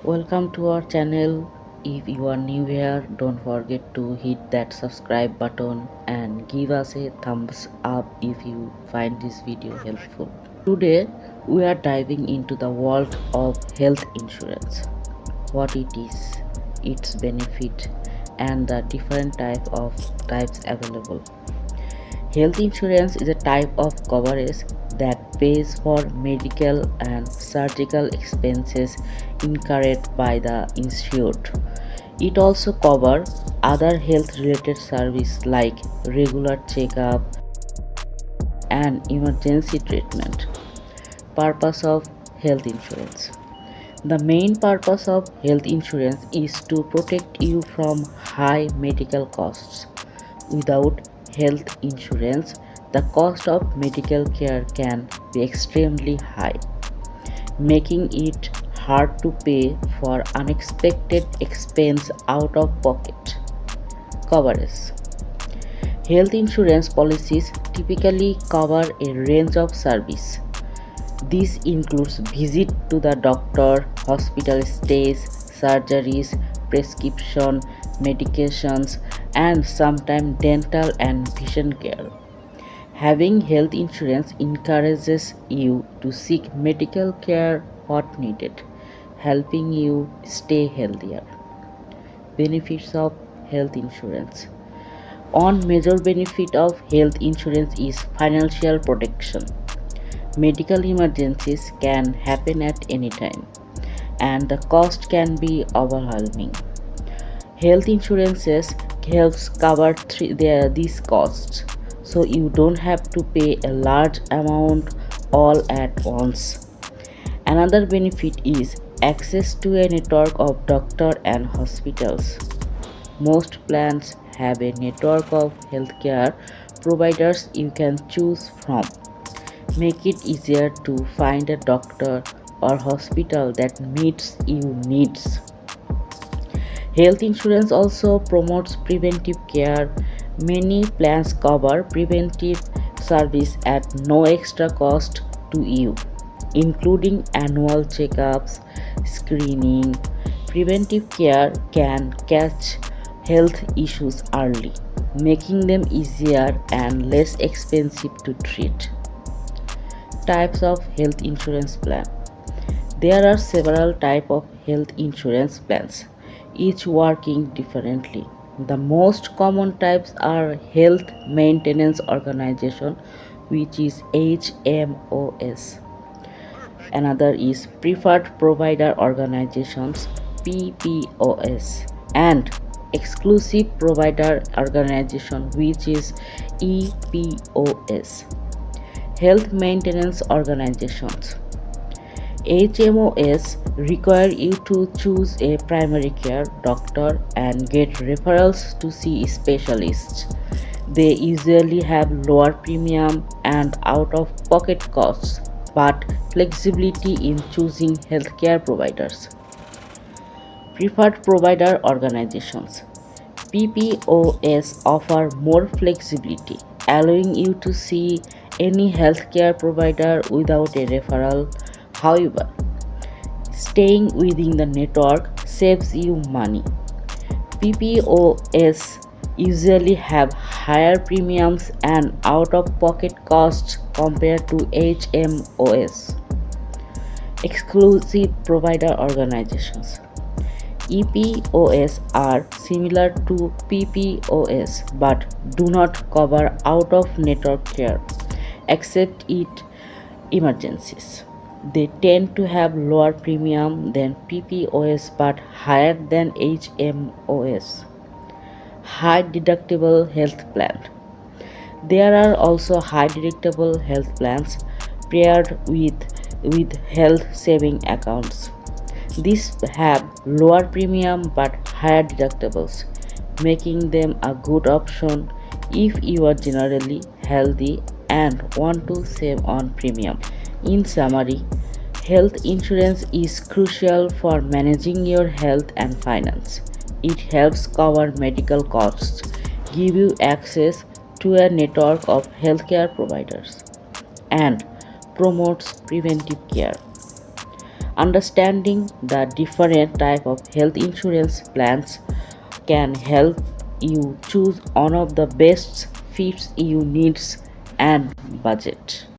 Welcome to our channel. If you are new here, don't forget to hit that subscribe button and give us a thumbs up if you find this video helpful. Today, we are diving into the world of health insurance. What it is, its benefit, and the different types available. Health insurance is a type of coverage that pays for medical and surgical expenses incurred by the insured. It also covers other health related services like regular checkup and emergency treatment. Purpose of health insurance. The main purpose of health insurance is to protect you from high medical costs. Without health insurance, the cost of medical care can be extremely high, making it hard to pay for unexpected expense out of pocket. Coverage. Health insurance policies typically cover a range of services. This includes visit to the doctor, hospital stays, surgeries, prescription medications, and sometimes dental and vision care. Having health insurance encourages you to seek medical care when needed, helping you stay healthier. Benefits of health insurance. One major benefit of health insurance is financial protection. Medical emergencies can happen at any time, and the cost can be overwhelming. Health insurances helps cover these costs, so you don't have to pay a large amount all at once. Another benefit is access to a network of doctors and hospitals. Most plans have a network of healthcare providers you can choose from. Make it easier to find a doctor or hospital that meets your needs. Health insurance also promotes preventive care. Many plans cover preventive service at no extra cost to you, including annual checkups, screening. Preventive care can catch health issues early, making them easier and less expensive to treat. Types of health insurance plan. There are several types of health insurance plans, each working differently. The most common types are Health Maintenance Organization, which is HMOS. Another is Preferred Provider Organizations, PPOS, and Exclusive Provider Organization, which is EPOS. Health Maintenance Organizations. HMOs require you to choose a primary care doctor and get referrals to see specialists. They usually have lower premium and out of pocket costs, but flexibility in choosing healthcare providers. Preferred Provider Organizations. PPOS offer more flexibility, allowing you to see any healthcare provider without a referral. However, staying within the network saves you money. PPOS usually have higher premiums and out of pocket costs compared to HMOS. Exclusive Provider Organizations. EPOS are similar to PPOS but do not cover out of network care except in emergencies. They tend to have lower premium than PPOS but higher than HMOS. High deductible health plan. There are also high deductible health plans paired with health saving accounts. These have lower premium but higher deductibles, making them a good option if you are generally healthy and want to save on premium. In summary, health insurance is crucial for managing your health and finance. It helps cover medical costs, give you access to a network of healthcare providers, and promotes preventive care. Understanding the different type of health insurance plans can help you choose one of the best fits your needs and budget.